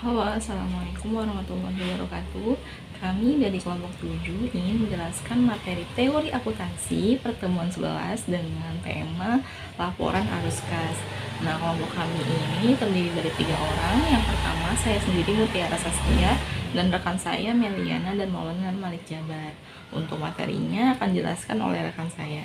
Halo, Assalamualaikum warahmatullahi wabarakatuh. Kami dari kelompok 7 ingin menjelaskan materi teori akuntansi pertemuan 11 dengan tema laporan arus kas. Nah, kelompok kami ini terdiri dari 3 orang. Yang pertama, saya sendiri Mutiara Saskia dan rekan saya Meliana dan Maulana Malik Jabar. Untuk materinya akan dijelaskan oleh rekan saya.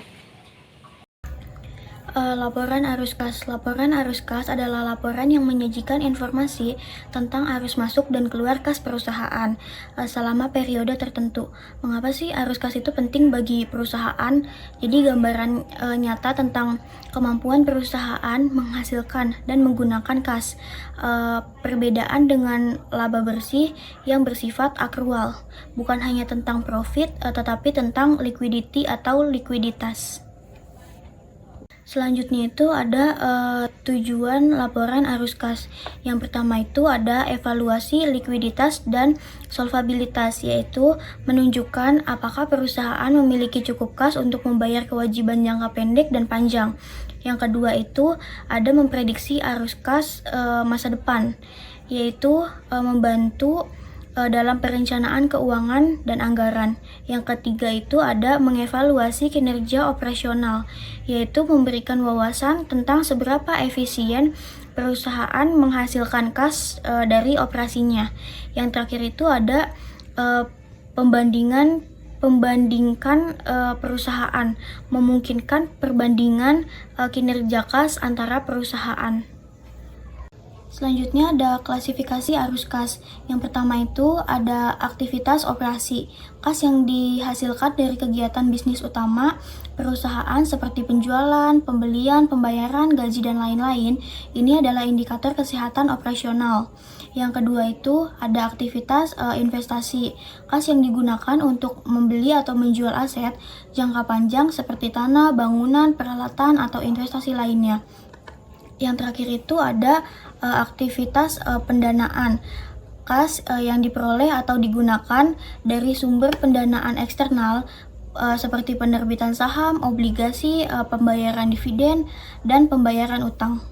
Laporan arus kas. Laporan arus kas adalah laporan yang menyajikan informasi tentang arus masuk dan keluar kas perusahaan selama periode tertentu. Mengapa sih arus kas itu penting bagi perusahaan? Jadi gambaran nyata tentang kemampuan perusahaan menghasilkan dan menggunakan kas. Perbedaan dengan laba bersih yang bersifat akrual, bukan hanya tentang profit, tetapi tentang liquidity atau likuiditas. Selanjutnya itu ada tujuan laporan arus kas. Yang pertama itu ada evaluasi likuiditas dan solvabilitas, yaitu menunjukkan apakah perusahaan memiliki cukup kas untuk membayar kewajiban jangka pendek dan panjang. Yang kedua itu ada memprediksi arus kas masa depan, yaitu membantu dalam perencanaan keuangan dan anggaran. Yang ketiga itu ada mengevaluasi kinerja operasional, yaitu memberikan wawasan tentang seberapa efisien perusahaan menghasilkan kas dari operasinya. Yang terakhir itu ada pembandingkan perusahaan, memungkinkan perbandingan kinerja kas antara perusahaan. Selanjutnya ada klasifikasi arus kas. Yang pertama itu ada aktivitas operasi. Kas yang dihasilkan dari kegiatan bisnis utama perusahaan seperti penjualan, pembelian, pembayaran, gaji, dan lain-lain. Ini adalah indikator kesehatan operasional. Yang kedua itu ada aktivitas investasi. Kas yang digunakan untuk membeli atau menjual aset jangka panjang seperti tanah, bangunan, peralatan, atau investasi lainnya. Yang terakhir itu ada aktivitas pendanaan. Kas yang diperoleh atau digunakan dari sumber pendanaan eksternal seperti penerbitan saham, obligasi, pembayaran dividen, dan pembayaran utang.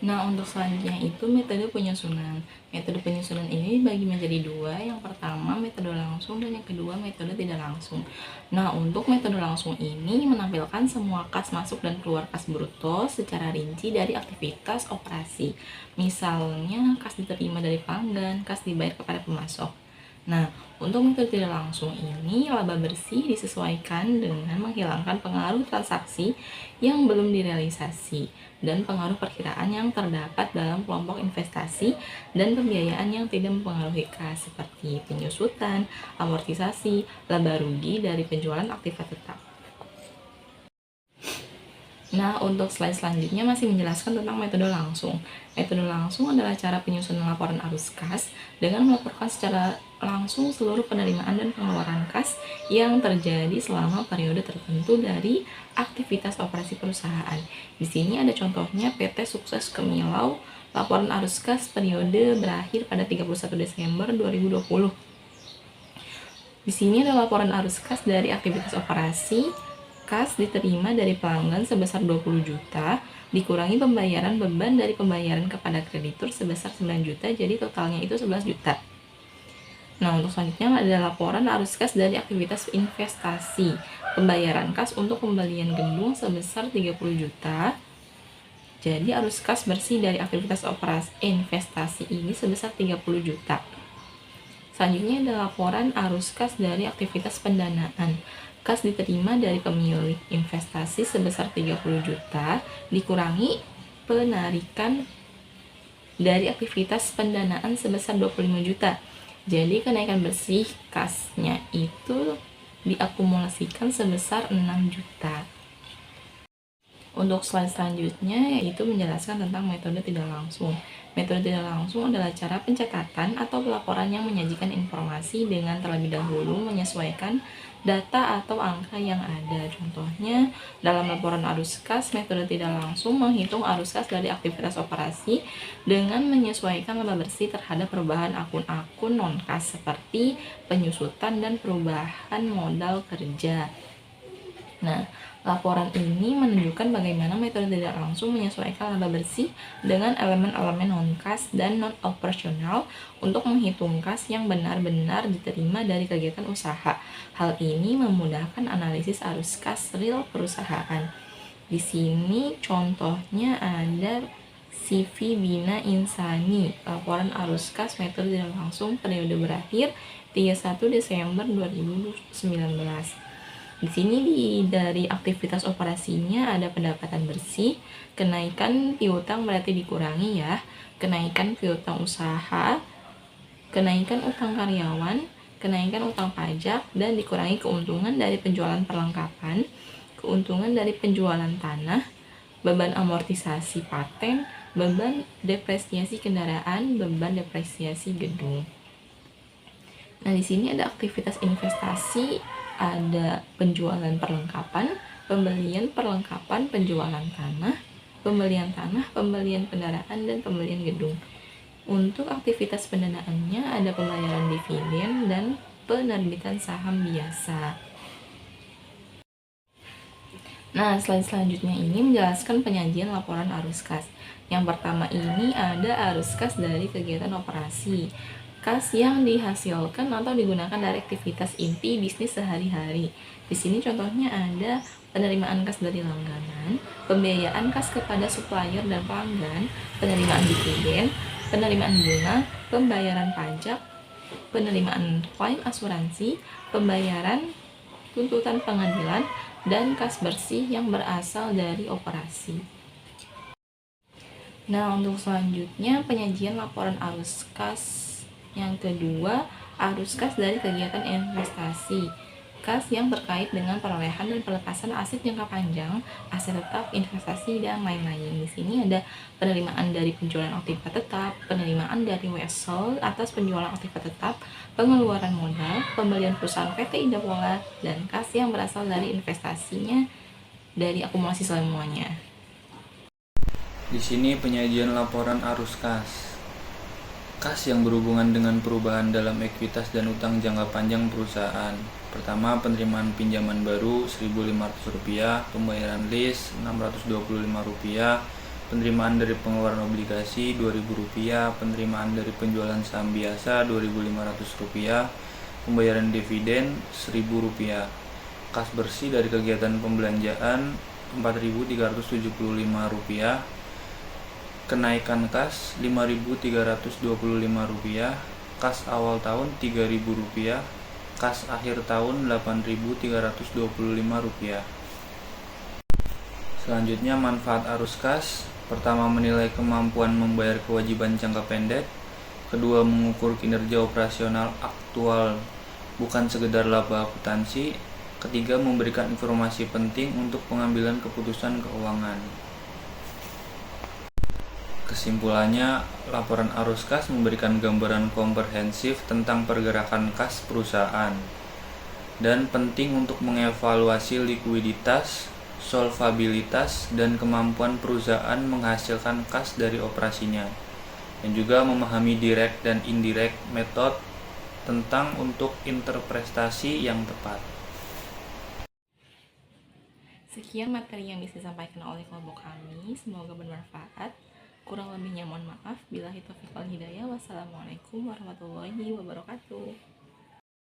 Nah, untuk selanjutnya itu metode penyusunan. Metode penyusunan ini dibagi menjadi dua. Yang pertama metode langsung dan yang kedua metode tidak langsung. Nah, untuk metode langsung ini menampilkan semua kas masuk dan keluar kas bruto secara rinci dari aktivitas operasi. Misalnya kas diterima dari pelanggan, kas dibayar kepada pemasok. Nah, untuk metode tidak langsung ini laba bersih disesuaikan dengan menghilangkan pengaruh transaksi yang belum direalisasi dan pengaruh perkiraan yang terdapat dalam kelompok investasi dan pembiayaan yang tidak mempengaruhi kas seperti penyusutan, amortisasi, laba rugi dari penjualan aktiva tetap. Nah, untuk slide selanjutnya masih menjelaskan tentang metode langsung. Metode langsung adalah cara penyusunan laporan arus kas dengan melaporkan secara langsung seluruh penerimaan dan pengeluaran kas yang terjadi selama periode tertentu dari aktivitas operasi perusahaan. Di sini ada contohnya PT Sukses Kemilau, laporan arus kas periode berakhir pada 31 Desember 2020. Di sini ada laporan arus kas dari aktivitas operasi. Kas diterima dari pelanggan sebesar 20 juta, dikurangi pembayaran beban dari pembayaran kepada kreditur sebesar 9 juta, jadi totalnya itu 11 juta. Nah, untuk selanjutnya ada laporan arus kas dari aktivitas investasi. Pembayaran kas untuk pembelian gedung sebesar 30 juta. Jadi arus kas bersih dari aktivitas operasi investasi ini sebesar 30 juta. Selanjutnya ada laporan arus kas dari aktivitas pendanaan. Kas diterima dari pemilik investasi sebesar 30 juta, dikurangi penarikan dari aktivitas pendanaan sebesar 25 juta. Jadi kenaikan bersih kasnya itu diakumulasikan sebesar 6 juta. Untuk slide selanjutnya yaitu menjelaskan tentang metode tidak langsung. Metode tidak langsung adalah cara pencatatan atau pelaporan yang menyajikan informasi dengan terlebih dahulu menyesuaikan data atau angka yang ada. Contohnya, dalam laporan arus kas, metode tidak langsung menghitung arus kas dari aktivitas operasi dengan menyesuaikan laba bersih terhadap perubahan akun-akun non-kas seperti penyusutan dan perubahan modal kerja. Nah, laporan ini menunjukkan bagaimana metode tidak langsung menyesuaikan laba bersih dengan elemen-elemen non-kas dan non-operasional untuk menghitung kas yang benar-benar diterima dari kegiatan usaha. Hal ini memudahkan analisis arus kas real perusahaan. Di sini contohnya ada CV Bina Insani, laporan arus kas metode tidak langsung periode berakhir 31 Desember 2019. Di sini dari aktivitas operasinya ada pendapatan bersih, kenaikan piutang berarti dikurangi ya, kenaikan piutang usaha, kenaikan utang karyawan, kenaikan utang pajak, dan dikurangi keuntungan dari penjualan perlengkapan, keuntungan dari penjualan tanah, beban amortisasi paten, beban depresiasi kendaraan, beban depresiasi gedung. Nah, di sini ada aktivitas investasi, ada penjualan perlengkapan, pembelian perlengkapan, penjualan tanah, pembelian kendaraan, dan pembelian gedung. Untuk aktivitas pendanaannya ada pembayaran dividen dan penerbitan saham biasa. Nah, slide selanjutnya ini menjelaskan penyajian laporan arus kas. Yang pertama ini ada arus kas dari kegiatan operasi. Kas yang dihasilkan atau digunakan dari aktivitas inti bisnis sehari-hari. Di sini contohnya ada penerimaan kas dari langganan, pembiayaan kas kepada supplier dan pelanggan, penerimaan dividen, penerimaan bunga, pembayaran pajak, penerimaan klaim asuransi, pembayaran tuntutan pengadilan, dan kas bersih yang berasal dari operasi. Nah, untuk selanjutnya penyajian laporan arus kas yang kedua, arus kas dari kegiatan investasi. Kas yang terkait dengan perolehan dan pelepasan aset jangka panjang, aset tetap, investasi, dan lain-lain. Di sini ada penerimaan dari penjualan aktiva tetap, penerimaan dari wesel atas penjualan aktiva tetap, pengeluaran modal, pembelian perusahaan PT Indah Pola, dan kas yang berasal dari investasinya dari akumulasi semuanya. Di sini penyajian laporan arus kas. Kas yang berhubungan dengan perubahan dalam ekuitas dan utang jangka panjang perusahaan. Pertama, penerimaan pinjaman baru Rp1.500, pembayaran lease Rp625, penerimaan dari pengeluaran obligasi Rp2.000, penerimaan dari penjualan saham biasa Rp2.500, pembayaran dividen Rp1.000. Kas bersih dari kegiatan pembelanjaan Rp4.375, kenaikan kas Rp5.325, kas awal tahun Rp3.000, kas akhir tahun Rp8.325. Selanjutnya manfaat arus kas. Pertama, menilai kemampuan membayar kewajiban jangka pendek. Kedua, mengukur kinerja operasional aktual bukan sekedar laba akuntansi. Ketiga, memberikan informasi penting untuk pengambilan keputusan keuangan. Kesimpulannya, laporan arus kas memberikan gambaran komprehensif tentang pergerakan kas perusahaan dan penting untuk mengevaluasi likuiditas, solvabilitas, dan kemampuan perusahaan menghasilkan kas dari operasinya, dan juga memahami direct dan indirect method tentang untuk interpretasi yang tepat. Sekian materi yang bisa disampaikan oleh kelompok kami, semoga bermanfaat. Kurang lebihnya mohon maaf. Billahi taufiq wal hidayah. Wassalamualaikum warahmatullahi wabarakatuh.